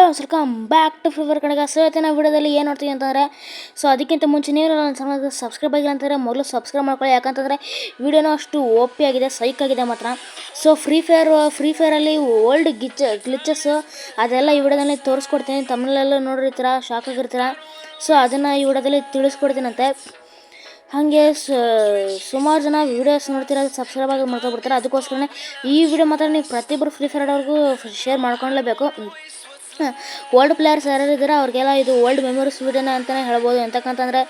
Welcome back to Free Fire ಕಡೆಗೆ. So ಇವತ್ತಿನ ವಿಡಿಯೋದಲ್ಲಿ ಏನು ನೋಡ್ತೀವಿ ಅಂತಂದರೆ, ಸೊ ಅದಕ್ಕಿಂತ ಮುಂಚೆ ನೀವು ನನ್ನ ಚಾನಲ್ಗೆ ಸಬ್ಸ್ಕ್ರೈಬ್ ಆಗಿಲ್ಲ ಅಂತಂದರೆ ಮೊದಲು ಸಬ್ಸ್ಕ್ರೈಬ್ ಮಾಡ್ಕೊಳ್ಳಿ. ಯಾಕಂತಂದರೆ ವಿಡಿಯೋನೂ ಅಷ್ಟು ಓಪಿ ಆಗಿದೆ, ಸೈಕ್ ಆಗಿದೆ ಮಾತ್ರ. ಸೊ ಫ್ರೀ ಫೈರಲ್ಲಿ ಓಲ್ಡ್ ಗ್ಲಿಚಸ್ಸು ಅದೆಲ್ಲ ಈ ವಿಡಿಯೋದಲ್ಲಿ ತೋರಿಸ್ಕೊಡ್ತೀನಿ. ತಮಿಳಲ್ಲೂ ನೋಡಿರ್ತೀರ, ಶಾಕ್ ಆಗಿರ್ತೀರ. ಸೊ ಅದನ್ನು ಈ ವಿಡಿಯೋದಲ್ಲಿ ತಿಳಿಸ್ಕೊಡ್ತೀನಂತೆ. ಹಾಗೆ ಸುಮಾರು ಜನ ವೀಡಿಯೋಸ್ ನೋಡ್ತೀರ, ಸಬ್ಸ್ಕ್ರೈಬ್ ಆಗಿ ಮಾಡ್ಕೊಬಿಡ್ತಾರೆ. ಅದಕ್ಕೋಸ್ಕರನೇ ಈ ವಿಡಿಯೋ ಮಾತ್ರ ನೀವು ಪ್ರತಿಯೊಬ್ಬರು ಫ್ರೀ ಫೈರ್ ಆಡೋರ್ಗೂ ಶೇರ್ ಮಾಡ್ಕೊಳ್ಳೇಬೇಕು. ಓಲ್ಡ್ ಪ್ಲೇಯರ್ಸ್ ಯಾರು ಇದ್ದಾರೆ ಅವ್ರಿಗೆಲ್ಲ ಇದು ಓಲ್ಡ್ ಮೆಮೊರೀಸ್ ವಿಡಿಯೋನ ಅಂತಲೇ ಹೇಳ್ಬೋದು. ಎಂತಕ್ಕಂತಂದರೆ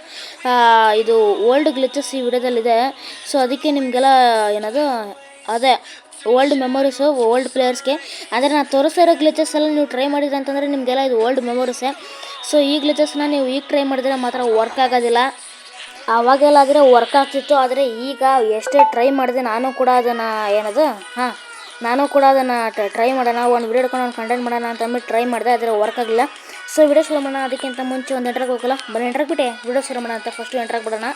ಇದು ಓಲ್ಡ್ ಗ್ಲಿಚಸ್ ಈ ವಿಡಿಯೋದಲ್ಲಿದೆ. ಸೊ ಅದಕ್ಕೆ ನಿಮಗೆಲ್ಲ ಏನದು ಅದೇ ಓಲ್ಡ್ ಮೆಮೊರೀಸು ಓಲ್ಡ್ ಪ್ಲೇಯರ್ಸ್ಗೆ. ಆದರೆ ನಾನು ತೋರಿಸ್ತಾ ಇರೋ ಗ್ಲಿಚಸ್ ಎಲ್ಲ ನೀವು ಟ್ರೈ ಮಾಡಿದ್ರೆ ಅಂತಂದರೆ ನಿಮಗೆಲ್ಲ ಇದು ಓಲ್ಡ್ ಮೆಮೊರೀಸೇ. ಸೊ ಈ ಗ್ಲಿಚಸ್ನ ನೀವು ಈಗ ಟ್ರೈ ಮಾಡಿದರೆ ಮಾತ್ರ ವರ್ಕ್ ಆಗೋದಿಲ್ಲ. ಆವಾಗೆಲ್ಲ ಆದರೆ ವರ್ಕ್ ಆಗ್ತಿತ್ತು, ಆದರೆ ಈಗ ಎಷ್ಟೇ ಟ್ರೈ ಮಾಡಿದೆ ನಾನು ಕೂಡ ಅದನ್ನು ನಾನು ಕೂಡ ಅದನ್ನು ಟ್ರೈ ಮಾಡೋಣ, ಒಂದು ವಿಡಿಯೋ ಹಿಡ್ಕೊಂಡು ಒಂದು ಕಂಟೆಂಟ್ ಮಾಡೋಣ ಅಂತ ಅಂದ್ಬಿಟ್ಟು ಟ್ರೈ ಮಾಡಿದೆ, ಆದರೆ ವರ್ಕ್ ಆಗಲಿಲ್ಲ. ಸೊ ವಿಡಿಯೋ ಶುರು ಮಾಡೋಣ. ಅದಕ್ಕಿಂತ ಮುಂಚೆ ಒಂದು ಎಂಟ್ರಾಗಿ ಹೋಗಲ್ಲ, ಬನ್ನಿ ಎಂಟ್ರಾಗಿ ಬಿಟ್ಟೆ ವಿಡಿಯೋ ಶುರು ಮಾಡೋಣ ಅಂತ. ಫಸ್ಟು ಎಂಟ್ರಾಗಿ ಬಿಡೋಣ.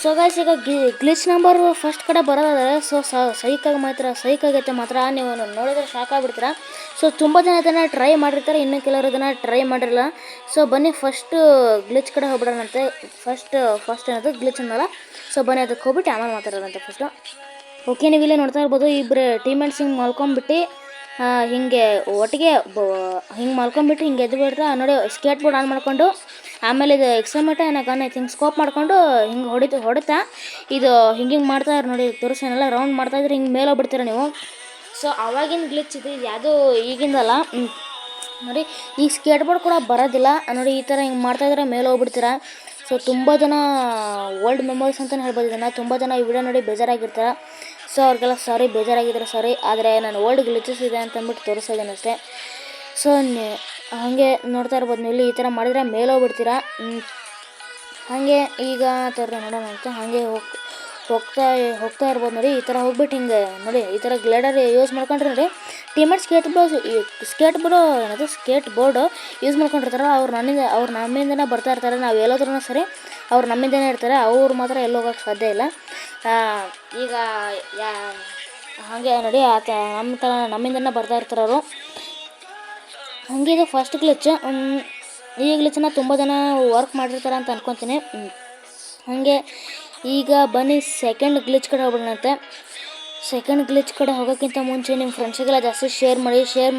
ಸೊ ಗೈಸ್, ಈಗ ಗ್ಲಿಚ್ ನಂಬರ್ ಫಸ್ಟ್ ಕಡೆ ಬರೋದಾದರೆ ಸೊ ಸೈಕಾಗೈತೆ ಮಾತ್ರ. ನೀವು ನೋಡಿದ್ರೆ ಶಾಕ್ ಆಗಿಬಿಡ್ತೀರ. ಸೊ ತುಂಬ ಜನ ಇದನ್ನು ಟ್ರೈ ಮಾಡಿರ್ತಾರೆ, ಇನ್ನೂ ಕೆಲವರು ಇದನ್ನು ಟ್ರೈ ಮಾಡಿರಲ್ಲ. ಸೊ ಬನ್ನಿ ಫಸ್ಟು ಗ್ಲಿಚ್ ಕಡೆ ಹೋಗ್ಬಿಡೋಣಂತೆ. ಫಸ್ಟ್ ಏನದು ಗ್ಲಿಚ್ ಅನ್ನಲ್ಲ. ಸೊ ಬನ್ನಿ ಅದಕ್ಕೆ ಹೋಗ್ಬಿಟ್ಟು ಆಮೇಲೆ ಮಾತಾಡೋದಂತೆ ಫಸ್ಟು. ಓಕೆ, ನೀವು ಇಲ್ಲೇ ನೋಡ್ತಾ ಇರ್ಬೋದು, ಇಬ್ಬರು ಟೀಮ್ಮೇಟ್ಸ್ ಹಿಂಗೆ ಮಲ್ಕೊಂಬಿಟ್ಟು ಹಿಂಗೆ ಒಟ್ಟಿಗೆ ಹಿಂಗೆ ಮಲ್ಕೊಂಬಿಟ್ಟು ಹಿಂಗೆ ಎದ್ದು ಬಿಡ್ರೆ ನೋಡಿ, ಸ್ಕೇಟ್ ಬೋರ್ಡ್ ಆನ್ ಮಾಡ್ಕೊಂಡು ಆಮೇಲೆ ಇದು ಎಕ್ಸಮೇಟ ಏನಕ್ಕನ್ನ ಹಿಂಗೆ ಸ್ಕೋಪ್ ಮಾಡ್ಕೊಂಡು ಹಿಂಗೆ ಹೊಡಿತಾ ಇದು ಹಿಂಗೆ ಮಾಡ್ತಾಯಿದ್ರು ನೋಡಿ, ತೋರಿಸೇನೆಲ್ಲ ರೌಂಡ್ ಮಾಡ್ತಾಯಿದ್ರೆ ಹಿಂಗೆ ಮೇಲೆ ಹೋಗ್ಬಿಡ್ತೀರ ನೀವು. ಸೊ ಅವಾಗಿನ ಗ್ಲಿಚ್ ಇದು ಯಾವುದೂ ಈಗಿಂದಲ್ಲ ನೋಡಿ. ಈಗ ಸ್ಕೇಟ್ ಬೋರ್ಡ್ ಕೂಡ ಬರೋದಿಲ್ಲ ನೋಡಿ, ಈ ಥರ ಹಿಂಗೆ ಮಾಡ್ತಾಯಿದ್ರೆ ಮೇಲೆ ಹೋಗ್ಬಿಡ್ತೀರ. ಸೊ ತುಂಬ ಜನ ಓಲ್ಡ್ ಮೆಮೊರೀಸ್ ಅಂತಲೇ ಹೇಳ್ಬೋದು ಇದನ್ನು. ತುಂಬ ಜನ ಈ ವಿಡಿಯೋ ನೋಡಿ ಬೇಜಾರಾಗಿರ್ತಾರೆ. ಸೊ ಅವ್ರಿಗೆಲ್ಲ ಸಾರಿ, ಬೇಜಾರಾಗಿದ್ದಾರೆ ಸಾರಿ. ಆದರೆ ನಾನು ಓಲ್ಡ್ ಗ್ಲಿಚಸ್ ಇದೆ ಅಂತ ಅಂದ್ಬಿಟ್ಟು ತೋರಿಸ್ತಾ ಇದ್ದೇನೆ ಅಷ್ಟೇ. ಸೊ ಹಾಗೆ ನೋಡ್ತಾ ಇರ್ಬೋದು ನೀವು, ಇಲ್ಲಿ ಈ ಥರ ಮಾಡಿದರೆ ಮೇಲೆ ಹೋಗ್ಬಿಡ್ತೀರಾ. ಹಾಗೆ ಈಗ ಥರ ನೋಡೋಣ ಅಂತ ಹಾಗೆ ಹೋಗ್ತಾ ಇರ್ಬೋದು ನೋಡಿ. ಈ ಥರ ಹೋಗ್ಬಿಟ್ಟು ಹಿಂಗೆ ನೋಡಿ, ಈ ಥರ ಗ್ಲೈಡರ್ ಯೂಸ್ ಮಾಡ್ಕೊಂಡ್ರೆ ನೋಡಿ, ಟೀಮೇಟ್ ಸ್ಕೇಟ್ ಬೋರ್ಡು ಯೂಸ್ ಮಾಡ್ಕೊಂಡಿರ್ತಾರೆ. ಅವ್ರು ನಮ್ಮಿಂದನೇ ಬರ್ತಾ ಇರ್ತಾರೆ. ನಾವು ಎಲ್ಲೋದ್ರೂ ಸರಿ ಅವ್ರು ನಮ್ಮಿಂದನೇ ಇರ್ತಾರೆ. ಅವ್ರು ಮಾತ್ರ ಎಲ್ಲೂ ಹೋಗೋಕ್ಕೆ ಸಾಧ್ಯ ಇಲ್ಲ. ಈಗ ಹಾಗೆ ನೋಡಿ, ನಮ್ಮಿಂದನೇ ಬರ್ತಾ ಇರ್ತಾರೆ ಅವರು. ಹಾಗೆ ಇದು ಫಸ್ಟ್ ಗ್ಲಿಚ್. ಈ ಗ್ಲಿಚನ್ನ ತುಂಬ ಜನ ವರ್ಕ್ ಮಾಡಿರ್ತಾರೆ ಅಂತ ಅನ್ಕೊತೀನಿ. ಹಾಗೆ ಈಗ ಬನ್ನಿ ಸೆಕೆಂಡ್ ಗ್ಲಿಚ್ ಕಡೆ ಹೋಗ್ಬಿಡೋಣಂತೆ. ಸೆಕೆಂಡ್ ಗ್ಲಿಚ್ ಕಡೆ ಹೋಗೋಕ್ಕಿಂತ ಮುಂಚೆ ನಿಮ್ಮ ಫ್ರೆಂಡ್ಸಿಗೆಲ್ಲ ಜಾಸ್ತಿ ಶೇರ್ ಮಾಡಿ. ಶೇರ್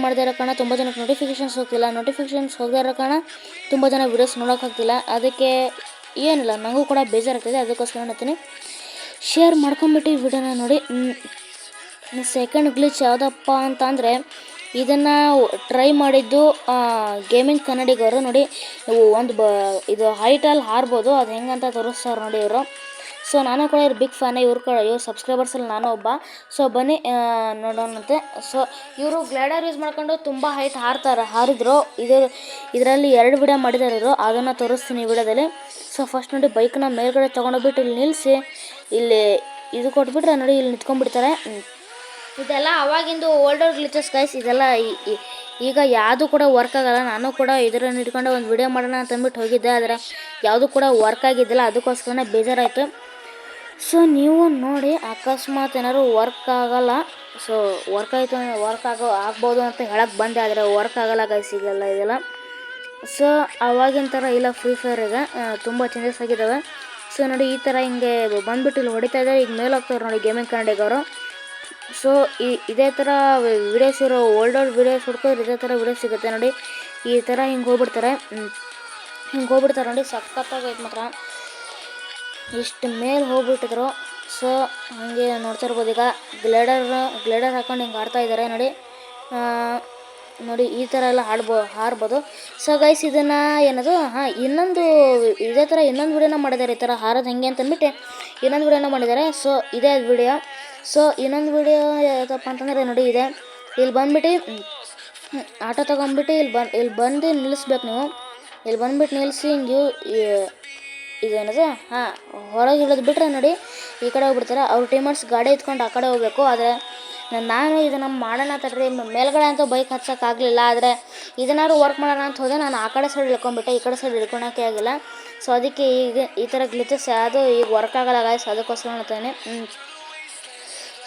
ಮಾಡದೇ ಇರೋ ಕಾರಣ ತುಂಬ ಜನಕ್ಕೆ ನೋಟಿಫಿಕೇಷನ್ಸ್ ಹೋಗದೇ ಇರೋ ಕಾರಣ ತುಂಬ ಜನ ವೀಡಿಯೋಸ್ ನೋಡೋಕ್ಕಾಗ್ತಿಲ್ಲ. ಅದಕ್ಕೆ ಏನಿಲ್ಲ, ನನಗೂ ಕೂಡ ಬೇಜಾರಾಗ್ತಿದೆ. ಅದಕ್ಕೋಸ್ಕರ ಹೇಳ್ತೀನಿ, ಶೇರ್ ಮಾಡ್ಕೊಂಬಿಟ್ಟು ಈ ವಿಡಿಯೋನ ನೋಡಿ. ಸೆಕೆಂಡ್ ಗ್ಲಿಚ್ ಯಾವುದಪ್ಪ ಅಂತ ಅಂದರೆ, ಇದನ್ನು ಟ್ರೈ ಮಾಡಿದ್ದು ಗೇಮಿಂಗ್ ಕನ್ನಡಿಗರು ನೋಡಿ. ಇದು ಹೈಟಲ್ಲಿ ಹಾರ್ಬೋದು, ಅದು ಹೆಂಗಂತ ತೋರಿಸ್ತಾರೆ ನೋಡಿ ಇವರು. ಸೊ ನಾನು ಕೂಡ ಇವ್ರು ಬಿಗ್ ಫ್ಯಾನೇ, ಇವ್ರ ಸಬ್ಸ್ಕ್ರೈಬರ್ಸಲ್ಲಿ ನಾನು ಒಬ್ಬ. ಸೊ ಬನ್ನಿ ನೋಡೋಣಂತೆ. ಸೊ ಇವರು ಗ್ಲೈಡರ್ ಯೂಸ್ ಮಾಡ್ಕೊಂಡು ತುಂಬ ಹೈಟ್ ಹಾರಿದ್ರು. ಇದರಲ್ಲಿ 2 ವಿಡಿಯೋ ಮಾಡಿದ್ದಾರೆ ಇವರು, ಅದನ್ನು ತೋರಿಸ್ತೀನಿ ಈ ವಿಡಿಯೋದಲ್ಲಿ. ಸೊ ಫಸ್ಟ್ ನೋಡಿ, ಬೈಕ್ನ ಮೇಲ್ಗಡೆ ತೊಗೊಂಡೋಗ್ಬಿಟ್ಟು ಇಲ್ಲಿ ನಿಲ್ಲಿಸಿ ಇಲ್ಲಿ ಇದು ಕೊಟ್ಬಿಟ್ರೆ ನೋಡಿ, ಇಲ್ಲಿ ನಿಂತ್ಕೊಂಡ್ಬಿಡ್ತಾರೆ. ಇದೆಲ್ಲ ಅವಾಗಿಂದು ಓಲ್ಡರ್ ಗ್ಲಿಚಸ್ ಗೈಸ್. ಇದೆಲ್ಲ ಈಗ ಯಾವುದು ಕೂಡ ವರ್ಕ್ ಆಗಲ್ಲ. ನಾನು ಕೂಡ ಇದನ್ನು ಇಟ್ಕೊಂಡು ಒಂದು ವಿಡಿಯೋ ಮಾಡೋಣ ಅಂತ ಅಂದ್ಬಿಟ್ಟು ಹೋಗಿದ್ದೆ, ಆದರೆ ಯಾವುದು ಕೂಡ ವರ್ಕ್ ಆಗಿದ್ದಿಲ್ಲ. ಅದಕ್ಕೋಸ್ಕರನೇ ಬೇಜಾರಾಯಿತು. ಸೊ ನೀವು ನೋಡಿ, ಅಕಸ್ಮಾತ್ ಏನಾದ್ರು ವರ್ಕ್ ಆಗಲ್ಲ, ಸೊ ವರ್ಕ್ ಆಗ್ಬೋದು ಅಂತ ಹೇಳಕ್ಕೆ ಬಂದೆ, ಆದರೆ ವರ್ಕ್ ಆಗಲ್ಲ ಗೈಸ್ ಇದೆಲ್ಲ. ಸೊ ಅವಾಗಿನ ಥರ ಇಲ್ಲ ಫ್ರೀ ಫೈರಿಗೆ, ತುಂಬ ಚೇಂಜಸ್ ಆಗಿದ್ದಾವೆ. ಸೊ ನೋಡಿ, ಈ ಥರ ಹಿಂಗೆ ಬಂದುಬಿಟ್ಟು ಇಲ್ಲಿ ಹೊಡಿತಾ ಇದ್ದಾರೆ. ಈಗ ಮೇಲೆ ಹೋಗ್ತಾರೆ ನೋಡಿ ಗೇಮಿಂಗ್ ಕನ್ನಡಿಗರು. ಸೊ ಇದೇ ಥರ ವೀಡಿಯೋಸ್ ಇರೋ ಓಲ್ಡ್ ವೀಡಿಯೋಸ್ ಹುಡ್ಕೋದ್ರೆ ಇದೇ ಥರ ವೀಡಿಯೋಸ್ ಸಿಗುತ್ತೆ ನೋಡಿ. ಈ ಥರ ಹಿಂಗೆ ಹೋಗ್ಬಿಡ್ತಾರೆ ನೋಡಿ, ಸಖತ್ತಾಗೈತೆ ಮಾತ್ರ. ಇಷ್ಟು ಮೇಲೆ ಹೋಗ್ಬಿಟ್ಟಿದ್ರು. ಸೊ ಹಾಗೆ ನೋಡ್ತಾ ಇರ್ಬೋದು, ಈಗ ಗ್ಲೈಡರ್ ಹಾಕೊಂಡು ಹಿಂಗೆ ಆಡ್ತಾ ಇದ್ದಾರೆ ನೋಡಿ. ಈ ಥರ ಎಲ್ಲ ಹಾರ್ಬೋದು. ಸೊ ಗೈಸ್, ಇದನ್ನು ಏನದು ಇದೇ ಥರ ಇನ್ನೊಂದು ವಿಡಿಯೋನ ಮಾಡಿದ್ದಾರೆ, ಈ ಥರ ಹಾರೋದು ಹೆಂಗೆ ಅಂತ ಅಂದ್ಬಿಟ್ಟು ಇನ್ನೊಂದು ವಿಡಿಯೋನ ಮಾಡಿದ್ದಾರೆ. ಸೊ ಇದೇ ವಿಡಿಯೋ. ಸೊ ಇನ್ನೊಂದು ವಿಡಿಯೋ ಯಾವುದಪ್ಪ ಅಂತಂದರೆ ನೋಡಿ, ಇಲ್ಲಿ ಬಂದುಬಿಟ್ಟು ಆಟೋ ತೊಗೊಂಬಿಟ್ಟು ಇಲ್ಲಿ ಬಂದು ನಿಲ್ಲಿಸ್ಬೇಕು ನೀವು. ಇಲ್ಲಿ ಬಂದುಬಿಟ್ಟು ನಿಲ್ಲಿಸಿ ಹಿಂಗೆ ಇದೇನದು ಹೊರಗೆ ಇಳಿದು ಬಿಟ್ಟರೆ ನೋಡಿ ಈ ಕಡೆ ಹೋಗ್ಬಿಡ್ತಾರೆ. ಅವ್ರ ಟೀಮರ್ಸ್ ಗಾಡಿ ಎತ್ಕೊಂಡು ಆ ಕಡೆ ಹೋಗಬೇಕು. ಆದರೆ ನಾನು ಇದನ್ನು ಮಾಡೋಣ ತಡ್ರಿ, ಮೇಲ್ಗಡೆ ಅಂತೂ ಬೈಕ್ ಹತ್ಸೋಕ್ಕಾಗಲಿಲ್ಲ. ಆದರೆ ಇದನ್ನಾದ್ರು ವರ್ಕ್ ಮಾಡೋಣ ಅಂತ ಹೋದೆ, ನಾನು ಆ ಕಡೆ ಸೈಡ್ ಇಳ್ಕೊಂಡ್ಬಿಟ್ಟೆ, ಈ ಕಡೆ ಸೈಡ್ ಇಳ್ಕೊಳಕ್ಕೆ ಆಗಿಲ್ಲ. ಸೊ ಅದಕ್ಕೆ ಈಗ ಈ ಥರ ಗ್ಲಿಚಸ್ ಯಾವುದು ಈಗ ವರ್ಕ್ ಆಗೋಲ್ಲ ಗಾಯ್ಸ್, ಅದಕ್ಕೋಸ್ಕರ ಹೇಳ್ತೇನೆ.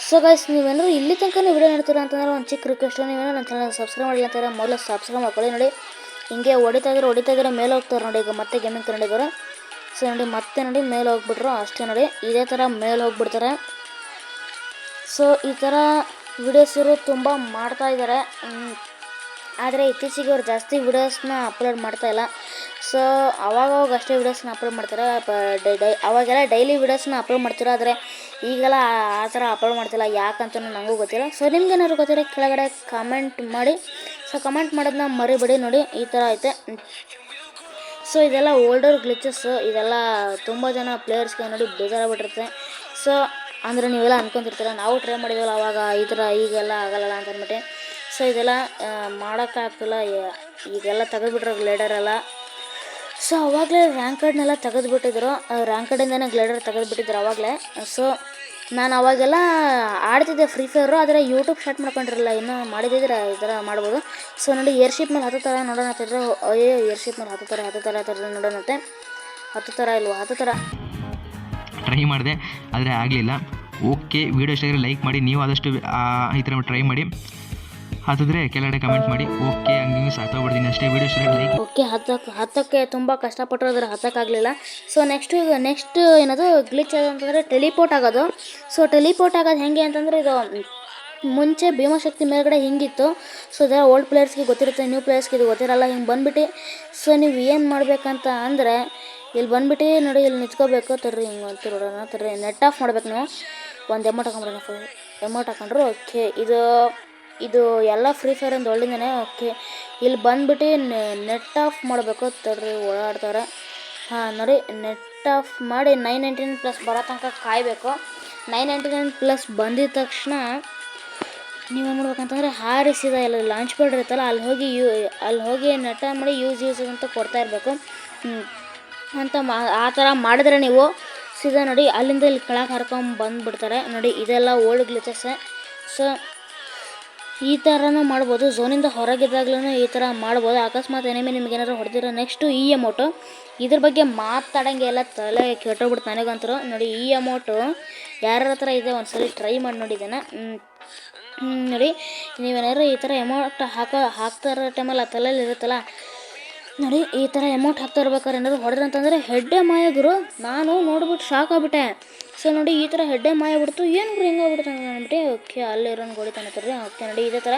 ಸೊ ಗೈಸ್, ನೀವೇನಾದ್ರು ಇಲ್ಲಿ ತನಕ ವಿಡಿಯೋ ನೋಡ್ತೀರಾ ಅಂತಂದ್ರೆ ಒಂದು ಚಿಕ್ಕ ರಿಕ್ವೆಸ್ಟ್, ನೀವೇನೋ ನನ್ನ ಚಾನಲ್ ಸಬ್ಸ್ಕ್ರೈಬ್ ಮಾಡಿಲ್ಲ ಅಂತಾರೆ, ಮೊದಲು ಸಬ್ಸ್ಕ್ರೈಬ್ ಮಾಡ್ಕೊಳ್ಳಿ. ನೋಡಿ ಹಿಂಗೆ ಹೊಡಿತಾ ಇದ್ರೆ ಮೇಲೆ ಹೋಗ್ತಾರೆ ನೋಡಿ. ಈಗ ಮತ್ತೆ ಗೇಮಿಂಗ್ ಕನ್ನಡಿಗರು. ಸೊ ನೋಡಿ ಮತ್ತೆ ನೋಡಿ ಮೇಲೆ ಹೋಗ್ಬಿಟ್ರು ಅಷ್ಟೇ. ನೋಡಿ ಇದೇ ಥರ ಮೇಲೆ ಹೋಗ್ಬಿಡ್ತಾರೆ. ಸೊ ಈ ಥರ ವಿಡಿಯೋಸ್ ಇವರು ತುಂಬ ಮಾಡ್ತಾಯಿದ್ದಾರೆ. ಆದರೆ ಇತ್ತೀಚೆಗೆ ಅವ್ರು ಜಾಸ್ತಿ ವಿಡಿಯೋಸ್ನ ಅಪ್ಲೋಡ್ ಮಾಡ್ತಾಯಿಲ್ಲ. ಸೊ ಅವಾಗವಾಗ ಅಷ್ಟೇ ವೀಡಿಯೋಸ್ನ ಅಪ್ಲೋಡ್ ಮಾಡ್ತಾರೆ. ಅವಾಗೆಲ್ಲ ಡೈಲಿ ವೀಡಿಯೋಸ್ನ ಅಪ್ಲೋಡ್ ಮಾಡ್ತಿರೋ, ಆದರೆ ಈಗೆಲ್ಲ ಆ ಥರ ಅಪ್ಲೋಡ್ ಮಾಡ್ತಿಲ್ಲ, ಯಾಕಂತಲೂ ನನಗೂ ಗೊತ್ತಿಲ್ಲ. ಸೊ ನಿಮ್ಗೇನಾದ್ರು ಗೊತ್ತಿರೋ ಕೆಳಗಡೆ ಕಮೆಂಟ್ ಮಾಡಿ. ಸೊ ಕಮೆಂಟ್ ಮಾಡೋದನ್ನ ಮರಿಬೇಡಿ. ನೋಡಿ ಈ ಥರ ಐತೆ. ಸೊ ಇದೆಲ್ಲ ಓಲ್ಡರ್ ಗ್ಲಿಚಸ್ಸು, ಇದೆಲ್ಲ ತುಂಬ ಜನ ಪ್ಲೇಯರ್ಸ್ಗೆ ನೋಡಿ ಬೇಜಾರಾಗ್ಬಿಟ್ಟಿರುತ್ತೆ. ಸೊ ಅಂದರೆ ನೀವೆಲ್ಲ ಅನ್ಕೊತಿರ್ತೀರ, ನಾವು ಟ್ರೈ ಮಾಡಿದ್ದೀವಲ್ಲ ಅವಾಗ ಈ ಥರ ಈಗೆಲ್ಲ ಆಗಲ್ಲ ಅಂತ ಅಂದ್ಬಿಟ್ಟು. ಸೊ ಇದೆಲ್ಲ ಮಾಡೋಕ್ಕಾಗ್ತಿಲ್ಲ, ಈಗೆಲ್ಲ ತೆಗೆದುಬಿಟ್ರೆ ಗ್ಲೇಡರೆಲ್ಲ. ಸೊ ಅವಾಗಲೇ ರ್ಯಾಂಕ್ ಕಾರ್ಡ್ನೆಲ್ಲ ತೆಗೆದುಬಿಟ್ಟಿದ್ರು, ರ್ಯಾಂಕ್ ಕಾರ್ಡಿಂದನೇ ಗ್ಲೇಡರ್ ತೆಗೆದುಬಿಟ್ಟಿದ್ರು ಅವಾಗಲೇ. ಸೊ ನಾನು ಅವಾಗೆಲ್ಲ ಆಡ್ತಿದ್ದೆ ಫ್ರೀ ಫೈರು, ಆದರೆ ಯೂಟ್ಯೂಬ್ ಸ್ಟಾರ್ಟ್ ಮಾಡ್ಕೊಂಡಿರಲಿಲ್ಲ. ಇನ್ನೂ ಮಾಡಿದ್ರೆ ಈ ಥರ ಮಾಡ್ಬೋದು. ಸೊ ನೋಡಿ ಏರ್ಶಿಪ್ ಮೇಲೆ 10 ಥರ ನೋಡೋಣ ಅಂತಿದ್ರೆ, ಅಯ್ಯೋ ಏರ್ಶಿಪ್ ಮೇಲೆ 10 ಥರ ನೋಡೋಣಂತೆ. 10 ಥರ ಇಲ್ವ, 10 ಥರ ಟ್ರೈ ಮಾಡಿದೆ, ಆದರೆ ಆಗಲಿಲ್ಲ. ಓಕೆ, ವೀಡಿಯೋ ಇಷ್ಟ ಲೈಕ್ ಮಾಡಿ, ನೀವು ಆದಷ್ಟು ಈ ಥರ ಟ್ರೈ ಮಾಡಿ. ಹತ್ತಿದ್ರೆ ಕೆಳಗಡೆ ಕಮೆಂಟ್ ಮಾಡಿ. ಓಕೆ, ಹಂಗೆ ಸಾತೋಗ್ಬಿಡ್ತೀನಿ ಅಷ್ಟೇ. ವೀಡಿಯೋ ಇಷ್ಟ ಲೈಕ್. ಓಕೆ, ಹತ್ತಕ್ಕೆ ತುಂಬ ಕಷ್ಟಪಟ್ಟರು, ಆದರೆ ಹತ್ತಕ್ಕಾಗಲಿಲ್ಲ. ಸೊ ನೆಕ್ಸ್ಟ್ ಏನದು ಗ್ಲಿಚ್ ಅಂತಂದರೆ ಟೆಲಿಪೋರ್ಟ್ ಆಗೋದು. ಸೊ ಟೆಲಿಪೋರ್ಟ್ ಆಗೋದು ಹೆಂಗೆ ಅಂತಂದರೆ, ಇದು ಮುಂಚೆ ಭೀಮಶಕ್ತಿ ಮೇಲ್ಗಡೆ ಹಿಂಗಿತ್ತು. ಸೊ ಇದೆಲ್ಲ ಓಲ್ಡ್ ಪ್ಲೇಯರ್ಸ್ಗೆ ಗೊತ್ತಿರುತ್ತೆ, ನ್ಯೂ ಪ್ಲೇಯರ್ಸ್ಗೆ ಇದು ಗೊತ್ತಿರಲ್ಲ. ಹಿಂಗೆ ಬಂದುಬಿಟ್ಟು ಸೊ ನೀವು ಏನು ಮಾಡಬೇಕಂತ ಅಂದರೆ, ಇಲ್ಲಿ ಬಂದುಬಿಟ್ಟು ನೋಡಿ, ಇಲ್ಲಿ ನಿಂತ್ಕೋಬೇಕು. ತರ್ರಿ ಹಿಂಗೆ ಅಂತಿರೋಣ, ತರ್ರಿ ನೆಟ್ ಆಫ್ ಮಾಡ್ಬೇಕು. ನೀವು ಒಂದು ಎಮೌಂಟ್ ಹಾಕೊಂಡ್ಬಿಡೋಣ. ಎಮೌಂಟ್ ಹಾಕೊಂಡ್ರು. ಓಕೆ, ಇದು ಎಲ್ಲ ಫ್ರೀ ಫೈರ್ ಒಂದು ಒಳ್ಳೆಯದೇ. ಓಕೆ, ಇಲ್ಲಿ ಬಂದುಬಿಟ್ಟು ನೆಟ್ ಆಫ್ ಮಾಡಬೇಕು. ತಡ್ರಿ ಓಡಾಡ್ತಾರೆ. ನೋಡಿ ನೆಟ್ ಆಫ್ ಮಾಡಿ 999+ ಬರೋ ತನಕ ಕಾಯಬೇಕು. 999+ ಬಂದಿದ ತಕ್ಷಣ ನೀವೇನು ಮಾಡ್ಬೇಕಂತಂದರೆ, ಹಾರಿಸಿದ ಎಲ್ಲ ಲಾಂಚ್ ಪ್ಯಾಡ್ ಇರುತ್ತಲ್ಲ, ಅಲ್ಲಿ ಹೋಗಿ ನೆಟ್ ಆನ್ ಮಾಡಿ ಯೂಸ್ ಅಂತ ಕೊಡ್ತಾ ಇರಬೇಕು ಅಂತ. ಆ ಥರ ಮಾಡಿದ್ರೆ ನೀವು ಸೀದಾ ನೋಡಿ ಅಲ್ಲಿಂದ ಇಲ್ಲಿ ಕೆಳಗೆ ಹರ್ಕೊಂಡು ಬಂದುಬಿಡ್ತಾರೆ. ನೋಡಿ ಇದೆಲ್ಲ ಓಲ್ಡ್ ಗ್ಲಿಚಸ್ಸೇ. ಸೊ ಈ ಥರನೂ ಮಾಡ್ಬೋದು. ಝೋನಿಂದ ಹೊರಗಿದ್ದಾಗ್ಲೂ ಈ ಥರ ಮಾಡ್ಬೋದು. ಅಕಸ್ಮಾತ್ ಎನಿಮಿ ನಿಮ್ಗೇನಾದ್ರು ಹೊಡೆದಿರೋ ನೆಕ್ಸ್ಟು ಈ ಅಮೌಂಟು, ಇದ್ರ ಬಗ್ಗೆ ಮಾತಾಡೋಂಗೆ ಎಲ್ಲ ತಲೆ ಕೆಟ್ಟೋಗ್ಬಿಡ್ತು ನನಗಂತರೂ. ನೋಡಿ ಈ ಅಮೌಂಟು ಯಾರ ಹತ್ರ ಇದೆ ಒಂದ್ಸಲ ಟ್ರೈ ಮಾಡಿ ನೋಡಿದ್ದೇನೆ. ನೋಡಿ ನೀವೇನಾದ್ರು ಈ ಥರ ಅಮೌಂಟ್ ಹಾಕ್ತಾ ಇರೋ ಟೈಮಲ್ಲಿ ಆ ತಲೆಯಲ್ಲಿ ಇರುತ್ತಲ್ಲ, ನೋಡಿ ಈ ಥರ ಅಮೌಂಟ್ ಹಾಕ್ತಾ ಇರ್ಬೇಕಾದ್ರೆ ಏನಾದ್ರು ಹೊಡೆದ್ರೆ ಅಂತಂದರೆ ಹೆಡ್ಡೇ ಮಾಯಾಗಿರು. ನಾನು ನೋಡ್ಬಿಟ್ಟು ಶಾಕ್ ಆಗಿಬಿಟ್ಟೆ. ಸೊ ನೋಡಿ ಈ ಥರ ಹೆಡ್ಡೇ ಮಾಯ ಬಿಡ್ತು, ಏನು ಗುರು ಹಿಂಗೆ ಹೋಗ್ಬಿಡ್ತು ಅಂತ ಅಂದ್ಬಿಟ್ಟು. ಓಕೆ, ಅಲ್ಲಿರೋನು ಹೊಡಿತಾನೆ ತರ್ರಿ. ಓಕೆ, ನೋಡಿ ಇದೇ ಥರ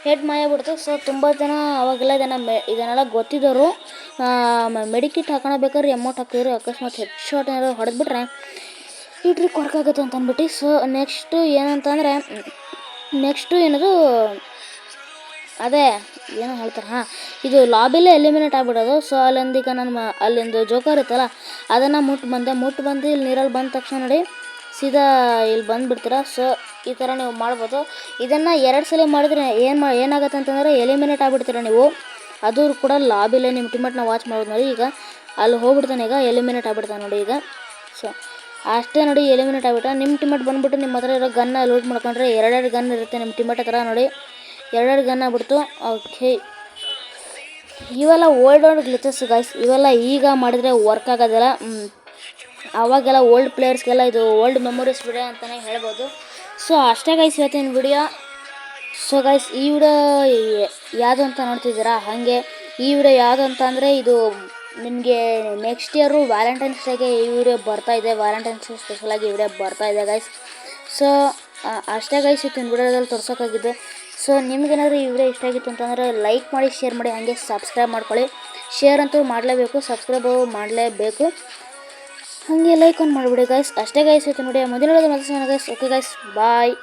ಹೆಡ್ ಮಾಯ ಬಿಡ್ತು. ಸೊ ತುಂಬ ಜನ ಅವಾಗೆಲ್ಲ ಇದನ್ನೆಲ್ಲ ಗೊತ್ತಿದ್ದವರು ಮೆಡಿಕಿಟ್ ಹಾಕೋಬೇಕಾದ್ರೆ ಅಮೌಂಟ್ ಹಾಕ್ತಿದ್ರು. ಅಕಸ್ಮಾತ್ ಹೆಡ್ ಶಾಟ್ ಏನಾದ್ರು ಹೊಡೆದ್ಬಿಟ್ರೆ ಈ ಟ್ರಿಕ್ ವರ್ಕ್ ಆಗುತ್ತೆ ಅಂತ ಅಂದ್ಬಿಟ್ಟು. ಸೊ ನೆಕ್ಸ್ಟು ಏನಂತಂದರೆ, ನೆಕ್ಸ್ಟು ಏನದು ಅದೇ ಏನೋ ಹೇಳ್ತಾರೆ, ಇದು ಲಾಬಿಲೇ ಎಲಿಮಿನೇಟ್ ಆಗಿಬಿಡೋದು. ಸೊ ಅಲ್ಲಿಂದೀಗ ಅಲ್ಲಿಂದು ಜೋಕರ್ ಇರುತ್ತಲ್ಲ, ಅದನ್ನು ಮುಟ್ಟು ಬಂದು ಇಲ್ಲಿ ನೀರಲ್ಲಿ ಬಂದ ತಕ್ಷಣ ನೋಡಿ ಸೀದಾ ಇಲ್ಲಿ ಬಂದುಬಿಡ್ತೀರ. ಸೊ ಈ ಥರ ನೀವು ಮಾಡ್ಬೋದು. ಇದನ್ನು 2 ಸಲ ಮಾಡಿದ್ರೆ ಏನಾಗುತ್ತೆ ಅಂತಂದರೆ ಎಲಿಮಿನೇಟ್ ಆಗಿಬಿಡ್ತೀರ ನೀವು. ಅದು ಕೂಡ ಲಾಬಿಲೇ ನಿಮ್ಮ ಟೀಮೇಟ್ನ ವಾಚ್ ಮಾಡ್ಬೋದು. ನೋಡಿ ಈಗ ಅಲ್ಲಿ ಹೋಗ್ಬಿಡ್ತಾನೆ, ಈಗ ಎಲಿಮಿನೇಟ್ ಆಗಿಬಿಡ್ತಾನೆ ನೋಡಿ ಈಗ. ಸೊ ಅಷ್ಟೇ ನೋಡಿ, ಎಲಿಮಿನೇಟ್ ಆಗಿಬಿಟ್ಟ. ನಿಮ್ಮ ಟೀಮೇಟ್ ಬಂದುಬಿಟ್ಟು ನಿಮ್ಮ ಹತ್ರ ಇರೋ ಗನ್ನ ಲೂಟ್ ಮಾಡ್ಕೊಂಡ್ರೆ 2 ಗನ್ ಇರುತ್ತೆ ನಿಮ್ಮ ಟೀಮೇಟ್ ಹತ್ರ. ನೋಡಿ 2 ಗನ್ ಆಗ್ಬಿಡ್ತು. ಓಕೆ, ಇವೆಲ್ಲ ಓಲ್ಡ್ ಗ್ಲಿಚಸ್ ಗೈಸ್. ಇವೆಲ್ಲ ಈಗ ಮಾಡಿದರೆ ವರ್ಕ್ ಆಗೋದಿಲ್ಲ. ಅವಾಗೆಲ್ಲ ಓಲ್ಡ್ ಪ್ಲೇಯರ್ಸ್ಗೆಲ್ಲ ಇದು ಓಲ್ಡ್ ಮೆಮೊರೀಸ್ ವಿಡಿಯೋ ಅಂತಲೇ ಹೇಳ್ಬೋದು. ಸೊ ಅಷ್ಟೇ ಗೈಸ್ ಇವತ್ತಿನ ವಿಡಿಯೋ. ಸೊ ಗೈಸ್ ಈ ವಿಡಿಯೋ ಯಾವುದು ಅಂತ ನೋಡ್ತಿದ್ದೀರಾ, ಹಾಗೆ ಈ ವಿಡಿಯೋ ಯಾವುದು ಅಂತ ಅಂದರೆ, ಇದು ನಿಮಗೆ ನೆಕ್ಸ್ಟ್ ಇಯರು ವ್ಯಾಲೆಂಟೈನ್ಸ್ ಡೇಗೆ ಈ ವಿಡಿಯೋ ಬರ್ತಾಯಿದೆ. ವ್ಯಾಲೆಂಟೈನ್ಸ್ ಡೇ ಸ್ಪೆಷಲಾಗಿ ಈ ವಿಡಿಯೋ ಬರ್ತಾಯಿದೆ ಗೈಸ್. ಸೊ ಅಷ್ಟೇ ಗೈಸ್ ಇವತ್ತಿನ ವಿಡಿಯೋದಲ್ಲಿ ತೋರ್ಸೋಕ್ಕಾಗಿದ್ದು. ಸೊ ನಿಮ್ಗೇನಾದರೂ ಈ ವಿಡಿಯೋ ಇಷ್ಟ ಆಗಿತ್ತು ಅಂತಂದರೆ ಲೈಕ್ ಮಾಡಿ, ಶೇರ್ ಮಾಡಿ, ಹಾಗೆ ಸಬ್ಸ್ಕ್ರೈಬ್ ಮಾಡ್ಕೊಳ್ಳಿ. ಶೇರ್ ಅಂತೂ ಮಾಡಲೇಬೇಕು, ಸಬ್ಸ್ಕ್ರೈಬ್ ಮಾಡಲೇಬೇಕು, ಹಾಗೆ ಲೈಕ್ ಒಂದು ಮಾಡಿಬಿಡಿ ಗೈಸ್. ಅಷ್ಟೇ ಗೈಸ್ ಇವತ್ತು ನೋಡಿ. ಮುಂದಿನ ವಿಡಿಯೋದಲ್ಲಿ ಮತ್ತೆ ಸಿಗೋಣ ಗೈಸ್. ಓಕೆ ಗೈಸ್, ಬಾಯ್.